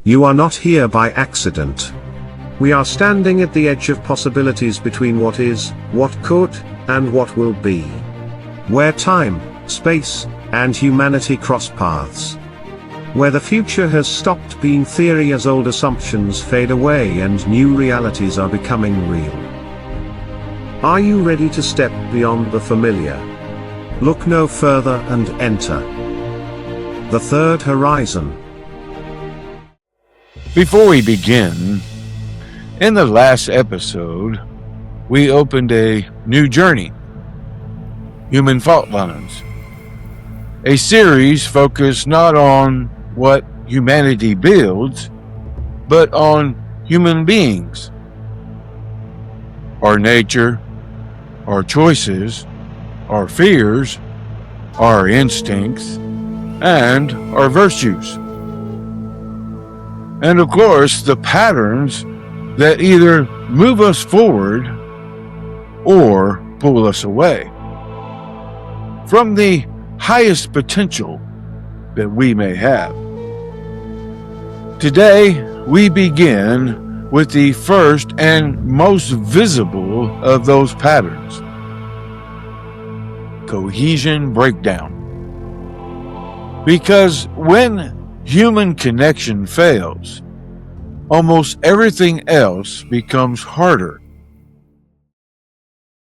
You are not here by accident. We are standing at the edge of possibilities between what is, what could, and what will be. Where time, space, and humanity cross paths. Where the future has stopped being theory as old assumptions fade away and new realities are becoming real. Are you ready to step beyond the familiar? Look no further and enter the third horizon. Before we begin, in the last episode, we opened a new journey, Human Fault Lines, a series focused not on what humanity builds, but on human beings, our nature, our choices, our fears, our instincts, and our virtues. And of course, the patterns that either move us forward or pull us away from the highest potential that we may have. Today, we begin with the first and most visible of those patterns, cohesion breakdown. Because when human connection fails, almost everything else becomes harder.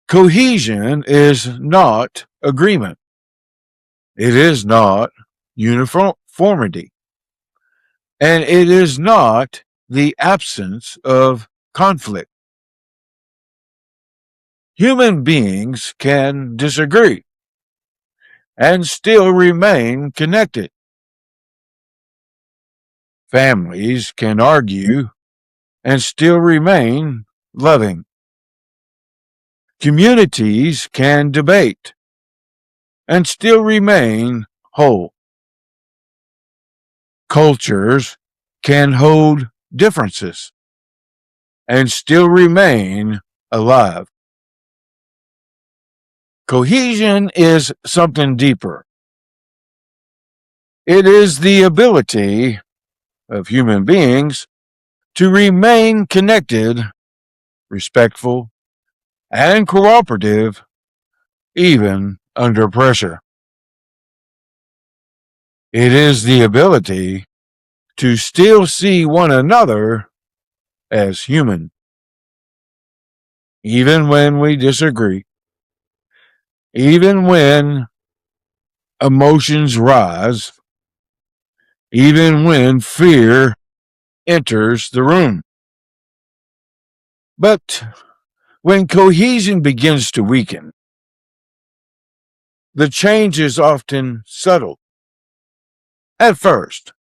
Cohesion is not agreement. It is not uniformity. And it is not the absence of conflict. Human beings can disagree and still remain connected. Families can argue and still remain loving. Communities can debate and still remain whole. Cultures can hold differences and still remain alive. Cohesion is something deeper. It is the ability of human beings to remain connected, respectful, and cooperative even under pressure. It is the ability to still see one another as human, even when we disagree, even when emotions rise, even when fear enters the room. But when cohesion begins to weaken, the change is often subtle. At first,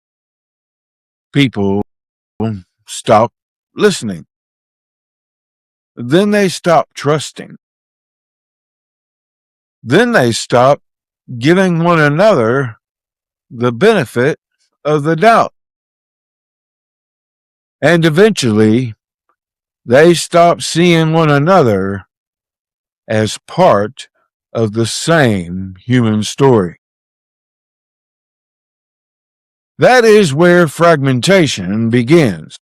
people stop listening. Then they stop trusting. Then they stop giving one another the benefit of the doubt. And eventually, they stop seeing one another as part of the same human story. That is where fragmentation begins.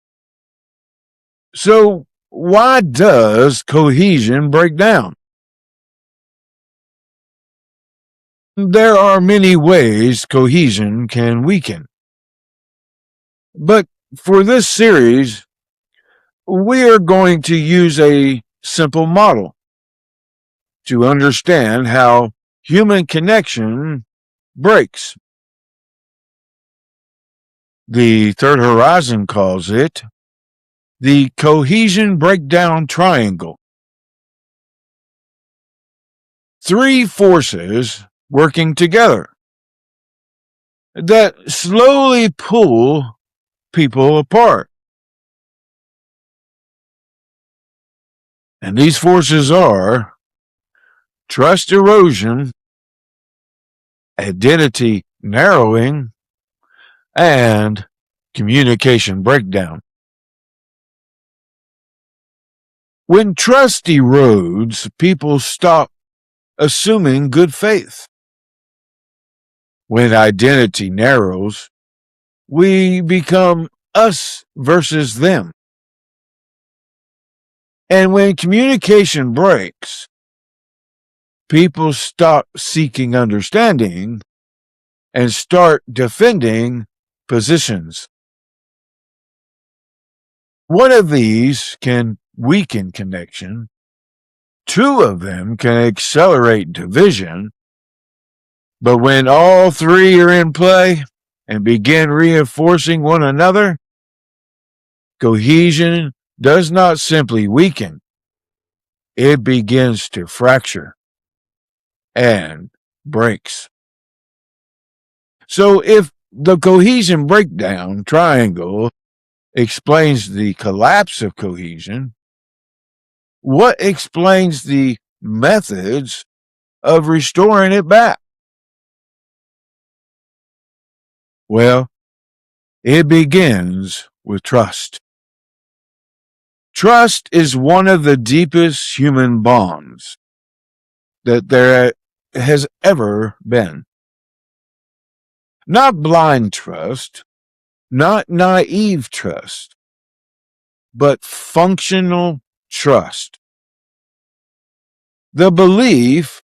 So, why does cohesion break down? There are many ways cohesion can weaken. But for this series, we are going to use a simple model to understand how human connection breaks. The Third Horizon calls it the Cohesion Breakdown Triangle. Three forces working together that slowly pull people apart. And these forces are trust erosion, identity narrowing, and communication breakdown. When trust erodes, people stop assuming good faith. When identity narrows, we become us versus them. And when communication breaks, people stop seeking understanding and start defending positions. One of these can weaken connection. Two of them can accelerate division. But when all three are in play and begin reinforcing one another, cohesion does not simply weaken. It begins to fracture and breaks. So if the cohesion breakdown triangle explains the collapse of cohesion, what explains the methods of restoring it back? Well, it begins with trust. Trust is one of the deepest human bonds that there has ever been. Not blind trust, not naive trust, but functional trust. The belief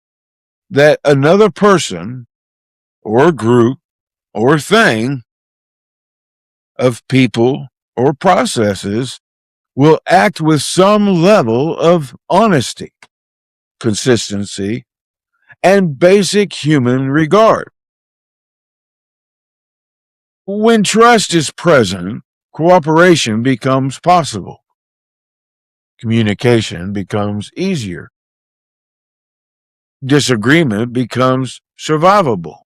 that another person or group or thing of people or processes will act with some level of honesty, consistency, and basic human regard. When trust is present, cooperation becomes possible. Communication becomes easier. Disagreement becomes survivable.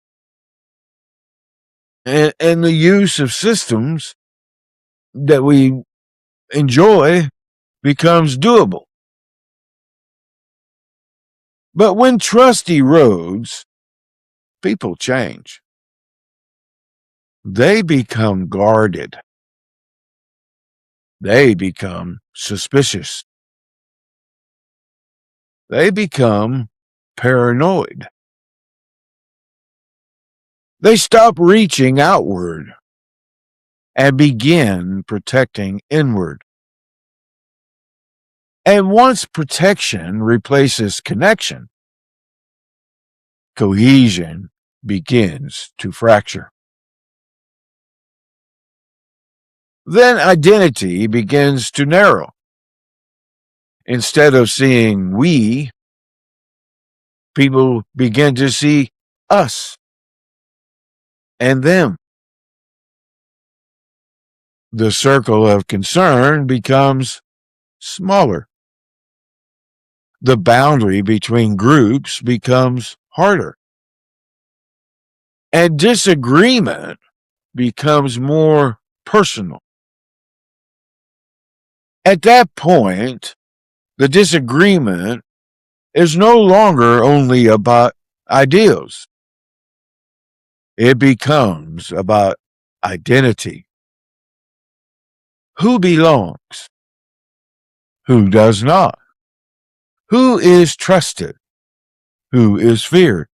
And the use of systems that we enjoy becomes doable. But when trust erodes, people change. They become guarded. They become suspicious. They become paranoid. They stop reaching outward and begin protecting inward. And once protection replaces connection, cohesion begins to fracture. Then identity begins to narrow. Instead of seeing we, people begin to see us and them. The circle of concern becomes smaller. The boundary between groups becomes harder. And disagreement becomes more personal. At that point, the disagreement is no longer only about ideals. It becomes about identity. Who belongs? Who does not? Who is trusted? Who is feared?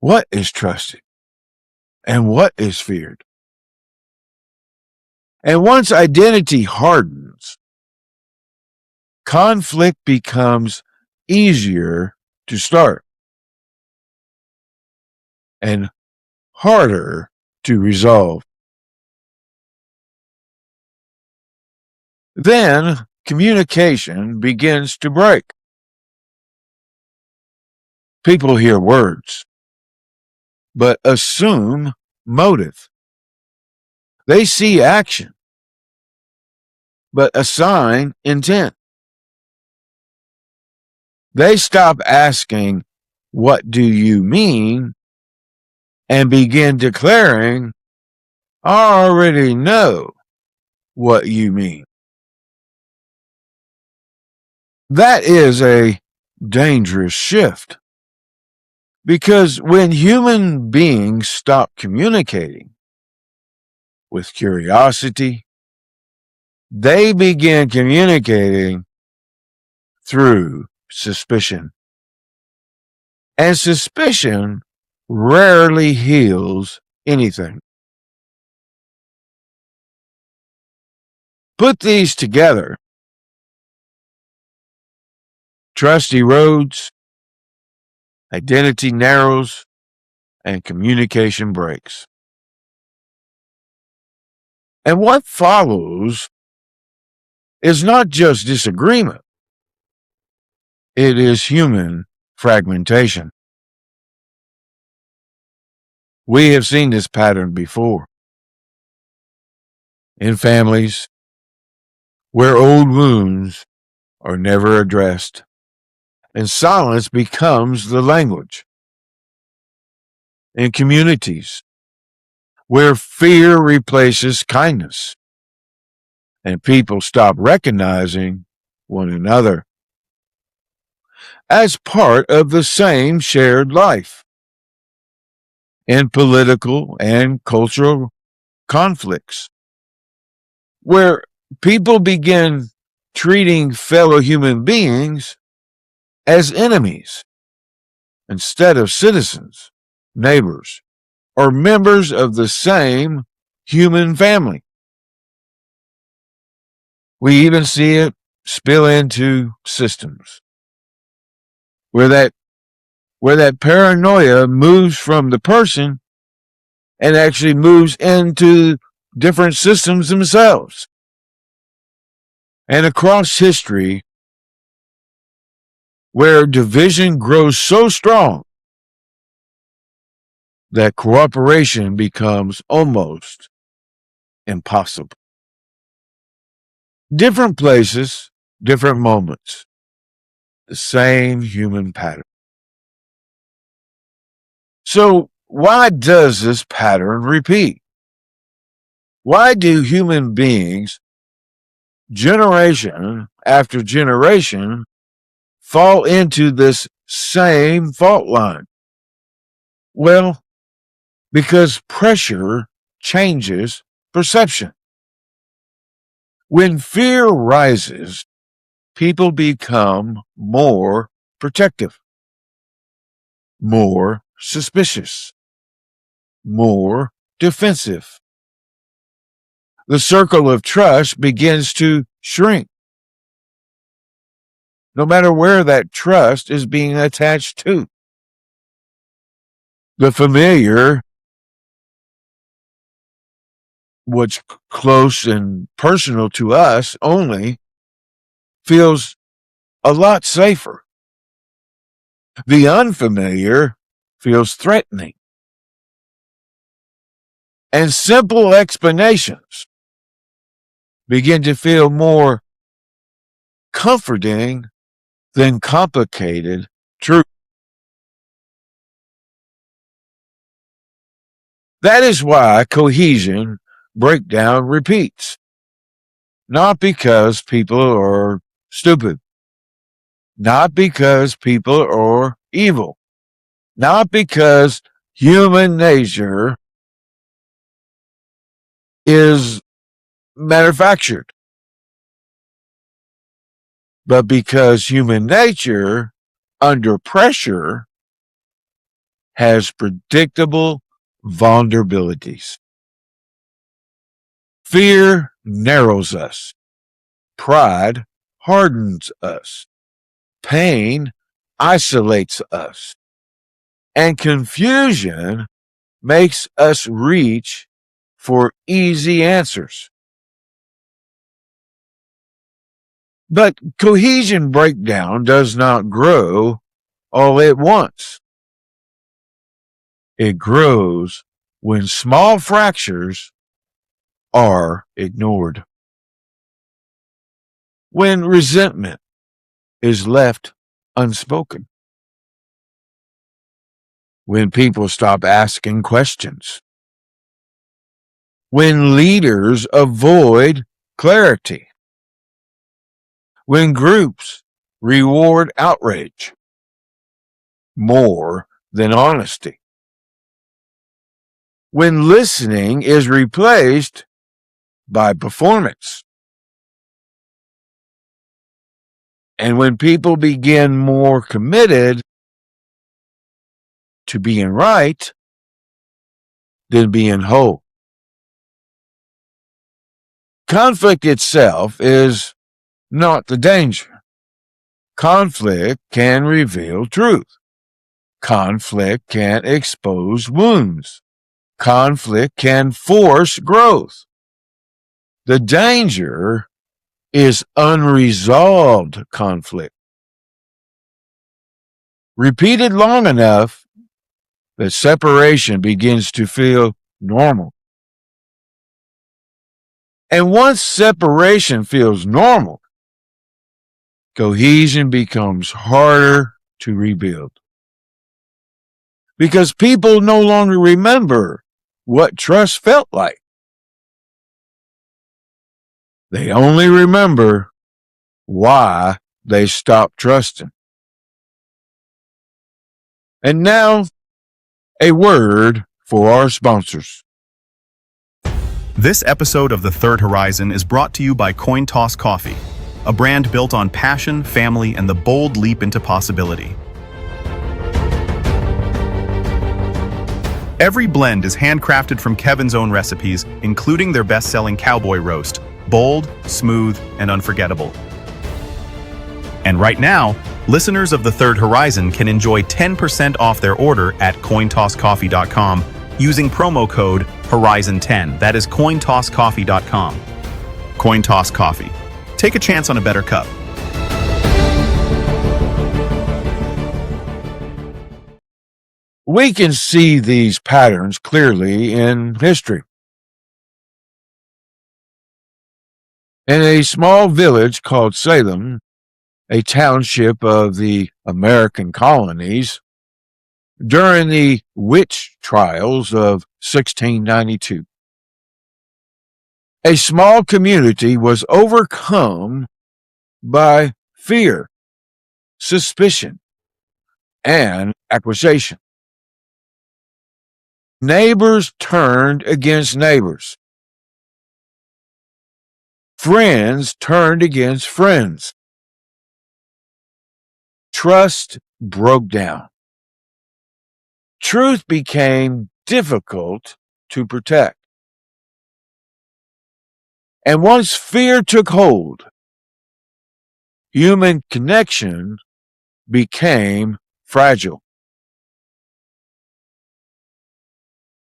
What is trusted? And what is feared? And once identity hardens, conflict becomes easier to start and harder to resolve. Then communication begins to break. People hear words, but assume motive. They see action, but assign intent. They stop asking, "What do you mean?" and begin declaring, "I already know what you mean." That is a dangerous shift, because when human beings stop communicating with curiosity, they begin communicating through suspicion. And suspicion rarely heals anything. Put these together, trust erodes, identity narrows, and communication breaks. And what follows is not just disagreement, it is human fragmentation. We have seen this pattern before in families where old wounds are never addressed, and silence becomes the language. In communities where fear replaces kindness, and people stop recognizing one another as part of the same shared life. In political and cultural conflicts, where people begin treating fellow human beings as enemies instead of citizens, neighbors, or members of the same human family. We even see it spill into systems where that paranoia moves from the person and actually moves into different systems themselves. And across history, where division grows so strong that cooperation becomes almost impossible. Different places, different moments, the same human pattern. So, why does this pattern repeat? Why do human beings, generation after generation, fall into this same fault line? Well, because pressure changes perception. When fear rises, people become more protective, more suspicious, more defensive. The circle of trust begins to shrink, no matter where that trust is being attached to. The familiar, what's close and personal to us only, feels a lot safer. The unfamiliar feels threatening. And simple explanations begin to feel more comforting than complicated truth. That is why cohesion breakdown repeats. Not because people are stupid. Not because people are evil. Not because human nature is manufactured. But because human nature, under pressure, has predictable vulnerabilities. Fear narrows us. Pride hardens us. Pain isolates us. And confusion makes us reach for easy answers. But cohesion breakdown does not grow all at once. It grows when small fractures are ignored. When resentment is left unspoken. When people stop asking questions. When leaders avoid clarity. When groups reward outrage more than honesty. When listening is replaced by performance. And when people begin more committed to being right than being whole. conflict itself is not the danger. Conflict can reveal truth. Conflict can expose wounds. Conflict can force growth. The danger is unresolved conflict. Repeated long enough that separation begins to feel normal. And once separation feels normal, cohesion becomes harder to rebuild. Because people no longer remember what trust felt like. They only remember why they stopped trusting. And now, a word for our sponsors. This episode of The Third Horizon is brought to you by Coin Toss Coffee, a brand built on passion, family, and the bold leap into possibility. Every blend is handcrafted from Kevin's own recipes, including their best-selling cowboy roast, bold, smooth, and unforgettable. And right now, listeners of The Third Horizon can enjoy 10% off their order at cointosscoffee.com using promo code Horizon10. That is cointosscoffee.com. Coin Toss Coffee. Take a chance on a better cup. We can see these patterns clearly in history. In a small village called Salem, a township of the American colonies, during the witch trials of 1692, a small community was overcome by fear, suspicion, and accusation. Neighbors turned against neighbors. Friends turned against friends. Trust broke down. Truth became difficult to protect. And once fear took hold, human connection became fragile.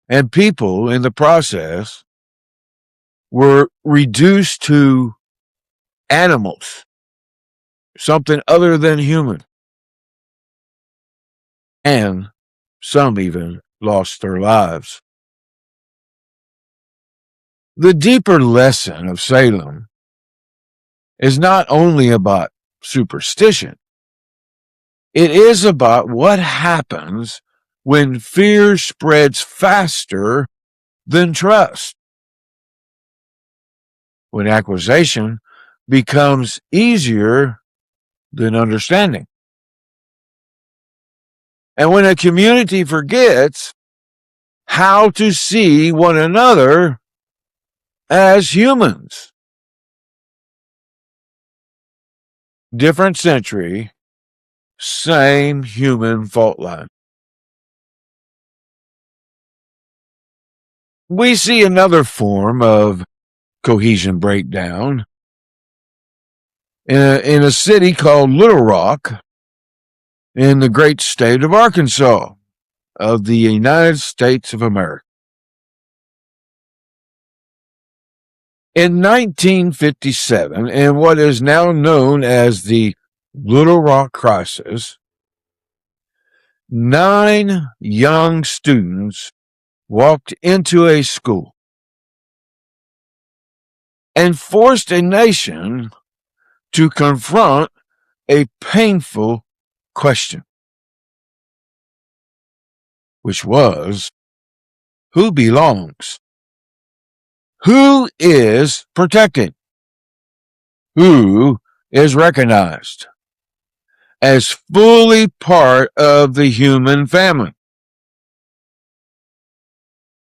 And people in the process were reduced to animals, something other than human. And some even lost their lives. The deeper lesson of Salem is not only about superstition, it is about what happens when fear spreads faster than trust. When accusation becomes easier than understanding. And when a community forgets how to see one another as humans. Different century, same human fault line. We see another form of cohesion breakdown in a city called Little Rock in the great state of Arkansas of the United States of America. In 1957, in what is now known as the Little Rock Crisis, 9 young students walked into a school and forced a nation to confront a painful question, which was, who belongs? Who is protected? Who is recognized as fully part of the human family?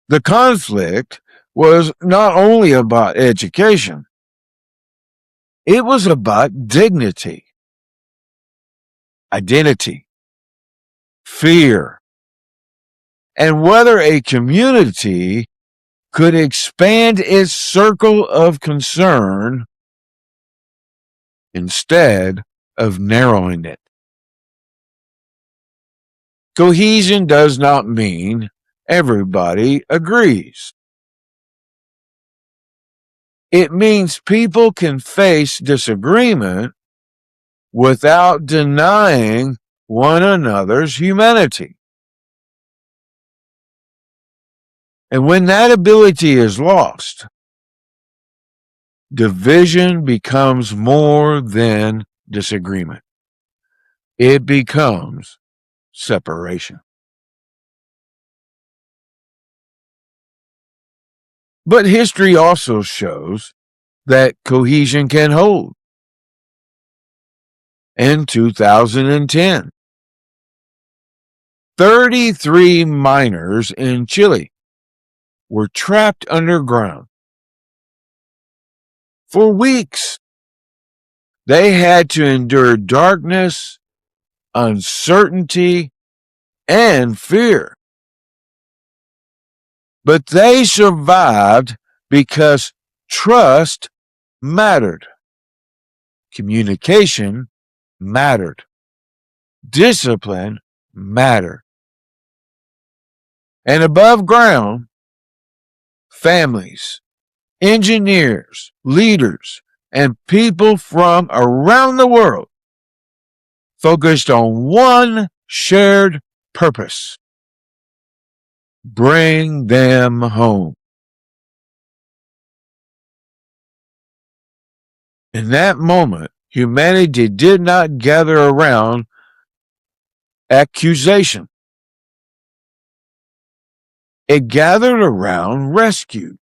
The conflict was not only about education, it was about dignity, identity, fear, and whether a community could expand its circle of concern instead of narrowing it. Cohesion does not mean everybody agrees. It means people can face disagreement without denying one another's humanity. And when that ability is lost, division becomes more than disagreement. It becomes separation. But history also shows that cohesion can hold. In 2010, 33 miners in Chile were trapped underground. For weeks, they had to endure darkness, uncertainty, and fear. But they survived because trust mattered. Communication mattered. Discipline mattered. And above ground, families, engineers, leaders, and people from around the world focused on one shared purpose: bring them home. In that moment, humanity did not gather around accusation. It gathered around rescue.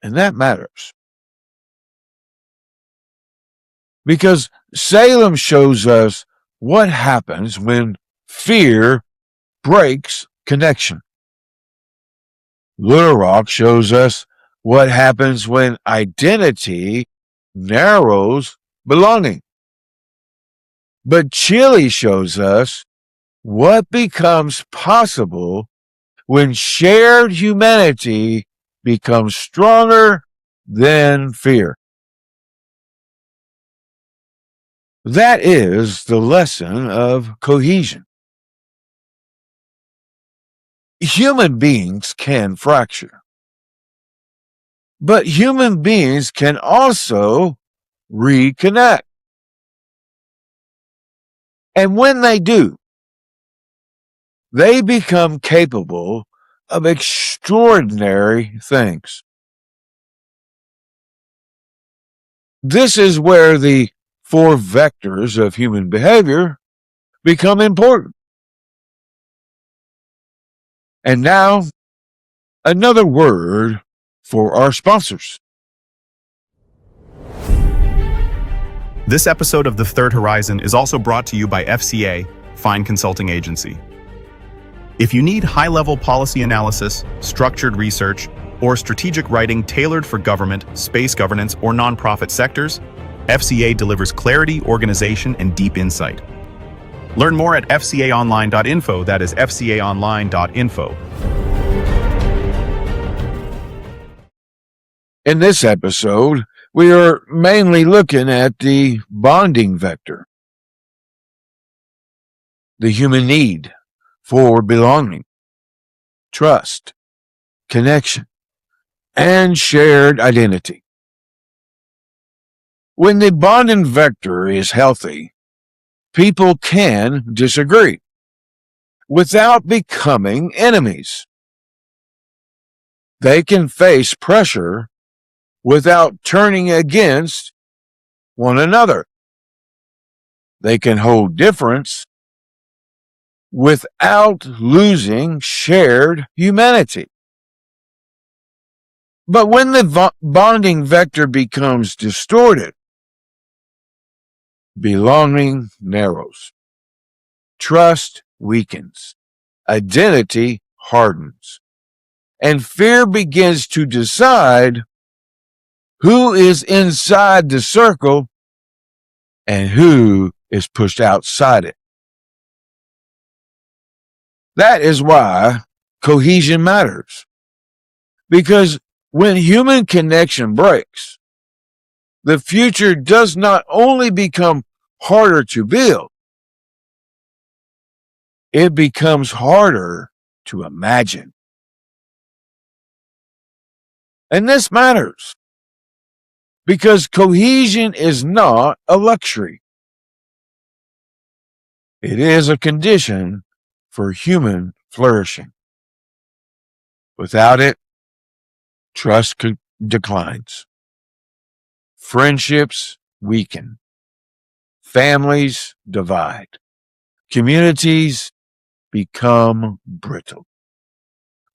And that matters. Because Salem shows us what happens when fear breaks connection. Little Rock shows us what happens when identity narrows belonging. But Chile shows us what becomes possible when shared humanity becomes stronger than fear. That is the lesson of cohesion. Human beings can fracture, but human beings can also reconnect. And when they do, they become capable of extraordinary things. This is where the 4 vectors of human behavior become important. And now, another word for our sponsors. This episode of The Third Horizon is also brought to you by FCA, Fine Consulting Agency. If you need high-level policy analysis, structured research, or strategic writing tailored for government, space governance, or nonprofit sectors, FCA delivers clarity, organization, and deep insight. Learn more at fcaonline.info. That is fcaonline.info. In this episode, we are mainly looking at the bonding vector, the human need for belonging, trust, connection, and shared identity. When the bonding vector is healthy, people can disagree without becoming enemies. They can face pressure without turning against one another. They can hold difference without losing shared humanity. But when the bonding vector becomes distorted, belonging narrows, trust weakens, identity hardens, and fear begins to decide who is inside the circle and who is pushed outside it. That is why cohesion matters. Because when human connection breaks, the future does not only become harder to build, it becomes harder to imagine. And this matters because cohesion is not a luxury. It is a condition for human flourishing. Without it, trust declines. Friendships weaken. Families divide. Communities become brittle.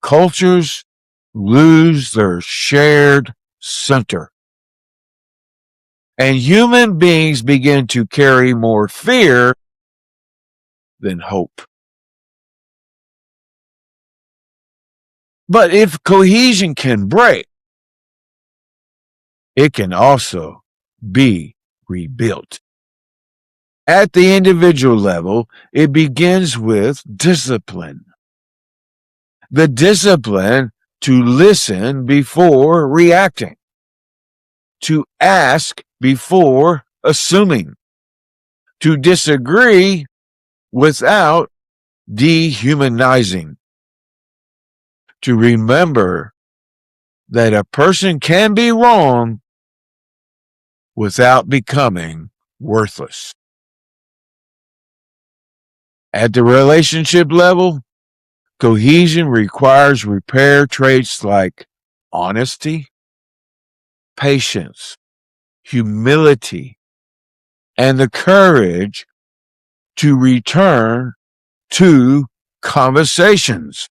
Cultures lose their shared center. And human beings begin to carry more fear than hope. But if cohesion can break, it can also be rebuilt. At the individual level, it begins with discipline. The discipline to listen before reacting, to ask before assuming, to disagree without dehumanizing, to remember that a person can be wrong without becoming worthless. At the relationship level, cohesion requires repair traits like honesty, patience, humility, and the courage to return to conversations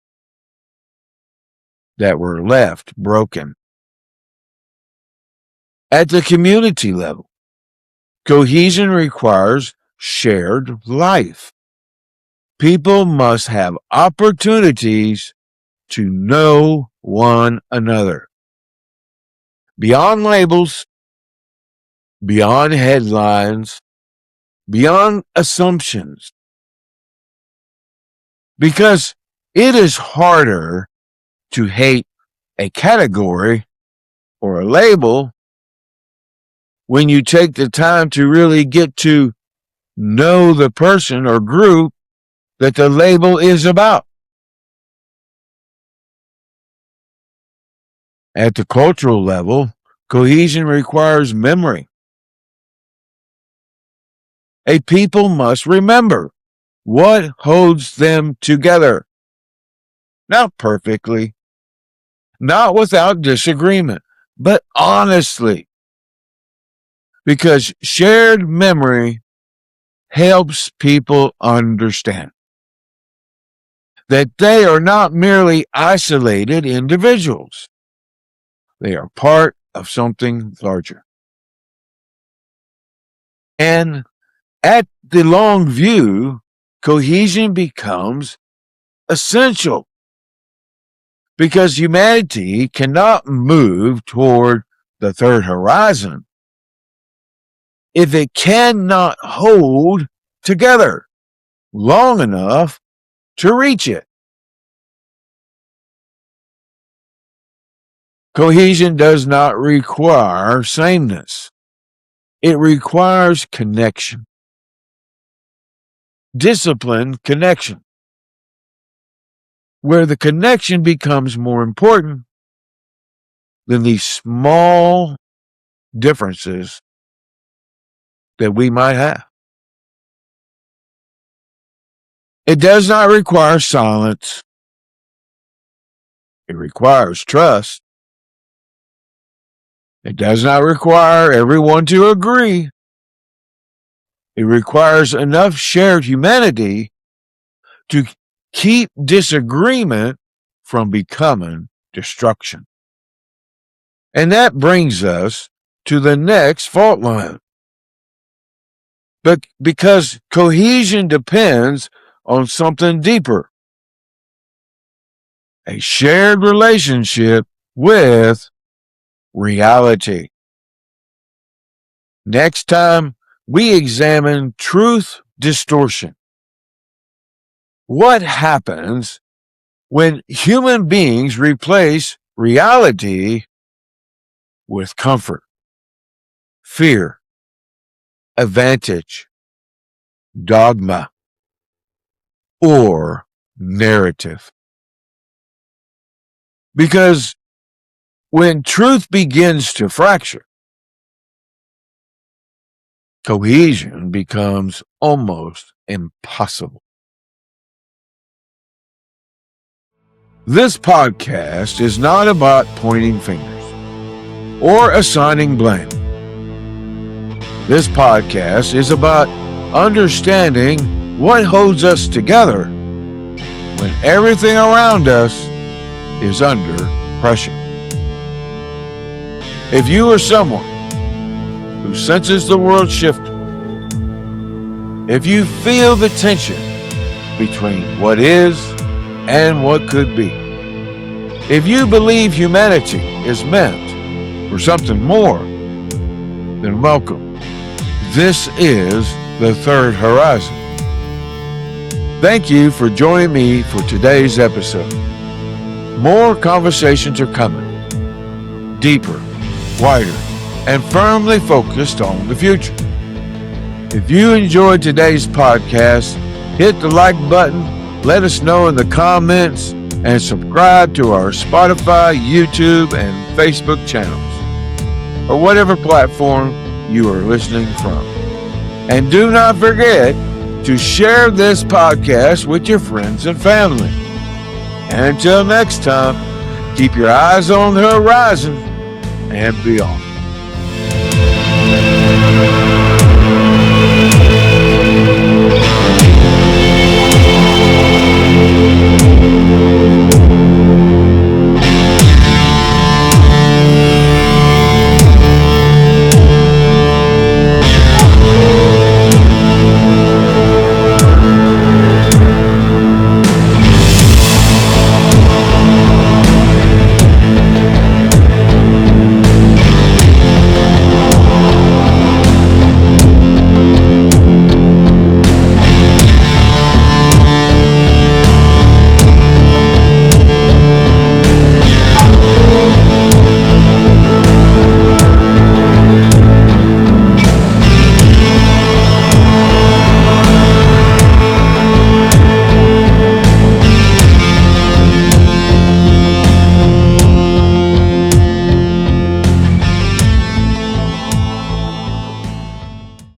that were left broken. At the community level, cohesion requires shared life. People must have opportunities to know one another. Beyond labels, beyond headlines, beyond assumptions. Because it is harder to hate a category or a label when you take the time to really get to know the person or group that the label is about. At the cultural level, cohesion requires memory. A people must remember what holds them together. Not perfectly, not without disagreement, but honestly. Because shared memory helps people understand that they are not merely isolated individuals. They are part of something larger. And at the long view, cohesion becomes essential because humanity cannot move toward the third horizon if it cannot hold together long enough to reach it. Cohesion does not require sameness. It requires connection. Disciplined connection, where the connection becomes more important than these small differences that we might have. It does not require silence. It requires trust. It does not require everyone to agree. It requires enough shared humanity to keep disagreement from becoming destruction. And that brings us to the next fault line. But because cohesion depends on something deeper, a shared relationship with reality. Next time, we examine truth distortion. What happens when human beings replace reality with comfort, fear, advantage, dogma, or narrative. Because when truth begins to fracture, cohesion becomes almost impossible. This podcast is not about pointing fingers or assigning blame. This podcast is about understanding what holds us together when everything around us is under pressure. If you are someone who senses the world shifting, if you feel the tension between what is and what could be, if you believe humanity is meant for something more, then welcome. This is the Third Horizon. Thank you for joining me for today's episode. More conversations are coming, deeper, wider, and firmly focused on the future. If you enjoyed today's podcast, hit the like button, let us know in the comments, and subscribe to our Spotify, YouTube, and Facebook channels, or whatever platform you are listening from. And do not forget to share this podcast with your friends and family. And until next time, keep your eyes on the horizon and beyond.